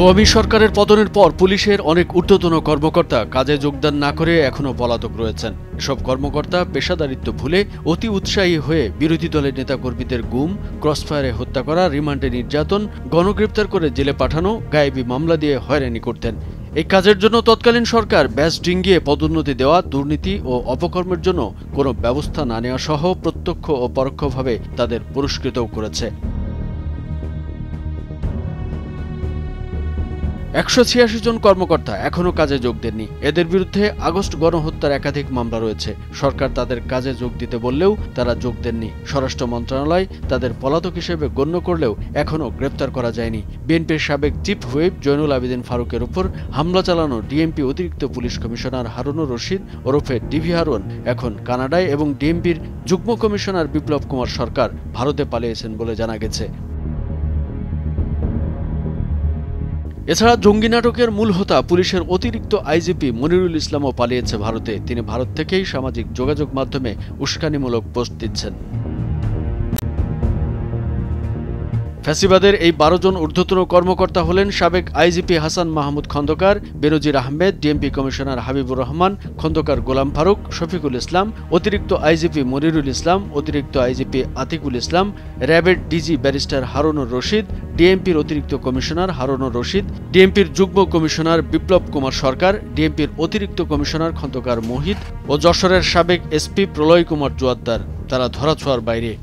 আওয়ামী সরকারের পতনের পর পুলিশের অনেক ঊর্ধ্বতন কর্মকর্তা কাজে যোগদান না করে এখনও পলাতক রয়েছেন। এসব কর্মকর্তা পেশাদারিত্ব ভুলে অতি উৎসাহী হয়ে বিরোধী দলের নেতাকর্মীদের গুম, ক্রসফায়ারে হত্যা করা, রিমান্ডে নির্যাতন, গণগ্রেপ্তার করে জেলে পাঠানো, গায়েবী মামলা দিয়ে হয়রানি করতেন। এই কাজের জন্য তৎকালীন সরকার ব্যাজ ডিঙ্গিয়ে পদোন্নতি দেওয়া, দুর্নীতি ও অপকর্মের জন্য কোনো ব্যবস্থা না নেওয়া সহ প্রত্যক্ষ ও পরোক্ষভাবে তাদের পুরস্কৃতও করেছে। ১৮৬ জন কর্মকর্তা এখনও কাজে যোগ দেননি। এদের বিরুদ্ধে আগস্ট গণহত্যার একাধিক মামলা রয়েছে। সরকার তাদের কাজে যোগ দিতে বললেও তারা যোগ দেননি। স্বরাষ্ট্র মন্ত্রণালয় তাদের পলাতক হিসেবে গণ্য করলেও এখনও গ্রেপ্তার করা যায়নি। বিএনপির সাবেক চিফ হুইপ জয়নুল আবেদিন ফারুকের উপর হামলা চালানো ডিএমপি অতিরিক্ত পুলিশ কমিশনার হারুনুর রশিদ ওরফে ডিভি হারুন এখন কানাডায় এবং ডিএমপির যুগ্ম কমিশনার বিপ্লব কুমার সরকার ভারতে পালিয়েছেন বলে জানা গেছে। এছাড়া জঙ্গি নাটকের মূল হোতা পুলিশের অতিরিক্ত আইজিপি মনিরুল ইসলামও পালিয়েছে ভারতে। তিনি ভারত থেকেই সামাজিক যোগাযোগ মাধ্যমে উস্কানিমূলক পোস্ট দিচ্ছেন। ফ্যাসিবাদের এই ১২ জন ঊর্ধ্বতন কর্মকর্তা হলেন সাবেক আইজিপি হাসান মাহমুদ খন্দকার, বেনজির আহমেদ, ডিএমপি কমিশনার হাবিবুর রহমান, খন্দকার গোলাম ফারুক, শফিকুল ইসলাম, অতিরিক্ত আইজিপি মনিরুল ইসলাম, অতিরিক্ত আইজিপি আতিকুল ইসলাম, র্যাবের ডিজি ব্যারিস্টার হারুনুর রশিদ, ডিএমপির অতিরিক্ত কমিশনার হারুনুর রশিদ, ডিএমপির যুগ্ম কমিশনার বিপ্লব কুমার সরকার, ডিএমপির অতিরিক্ত কমিশনার খন্দকার মোহিত ও যশোরের সাবেক এসপি প্রলয় কুমার জোয়াদ্দার। তারা ধরাছোঁয়ার বাইরে।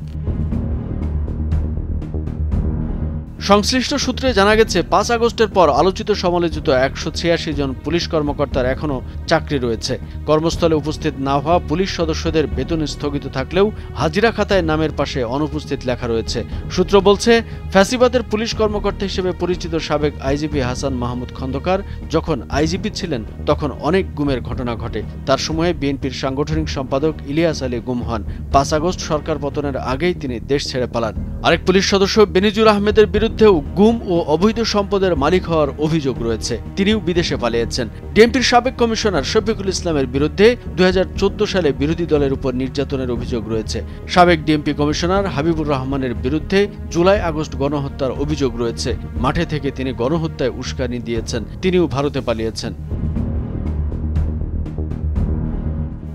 সংশ্লিষ্ট সূত্রে জানা গেছে ৫ আগস্টের পর আলোচিত সমালোচিত ১৮৬ জন পুলিশ কর্মকর্তার এখনও চাকরি রয়েছে। কর্মস্থলে উপস্থিত না হওয়া পুলিশ সদস্যদের বেতন স্থগিত থাকলেও হাজিরা খাতায় নামের পাশে অনুপস্থিত লেখা রয়েছে। সূত্র বলছে, ফ্যাসিবাদের পুলিশ কর্মকর্তা হিসেবে পরিচিত সাবেক আইজিপি হাসান মাহমুদ খন্দকার যখন আইজিপি ছিলেন তখন অনেক গুমের ঘটনা ঘটে। তার সময়ে বিএনপির সাংগঠনিক সম্পাদক ইলিয়াস আলী গুম হন। ৫ আগস্ট সরকার পতনের আগেই তিনি দেশ ছেড়ে পালান। আরেক পুলিশ সদস্য বেনজির আহমেদের বিরুদ্ধেও গুম ও অবৈধ সম্পদের মালিক হওয়ার অভিযোগ রয়েছে। তিনিও বিদেশে পালিয়েছেন। ডিএমপির সাবেক কমিশনার শফিকুল ইসলামের বিরুদ্ধে ২০১৪ সালে বিরোধী দলের উপর নির্যাতনের অভিযোগ রয়েছে। সাবেক ডিএমপি কমিশনার হাবিবুর রহমানের বিরুদ্ধে জুলাই-আগস্ট গণহত্যার অভিযোগ রয়েছে। মাঠে থেকে তিনি গণহত্যায় উস্কানি দিয়েছেন। তিনিও ভারতে পালিয়েছেন।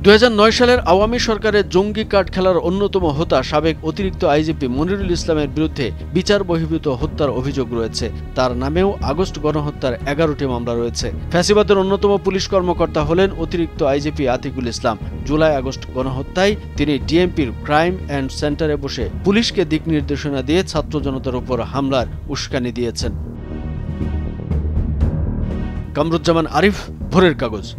২০০৯ সালের আওয়ামী সরকারের জঙ্গি কার্ড খেলার অন্যতম হোতা সাবেক অতিরিক্ত আইজিপি মনিরুল ইসলামের বিরুদ্ধে বিচার বহির্ভূত হত্যার অভিযোগ রয়েছে। তার নামেও আগস্ট গণহত্যার ১১টি মামলা রয়েছে। ফ্যাসিবাদের অন্যতম পুলিশ কর্মকর্তা হলেন অতিরিক্ত আইজিপি আতিকুল ইসলাম। জুলাই-আগস্ট গণহত্যায় তিনি ডিএমপির ক্রাইম অ্যান্ড সেন্টারে বসে পুলিশকে দিক নির্দেশনা দিয়ে ছাত্র জনতার উপর হামলার উস্কানি দিয়েছেন। কামরুজ্জামান আরিফ, ভোরের কাগজ।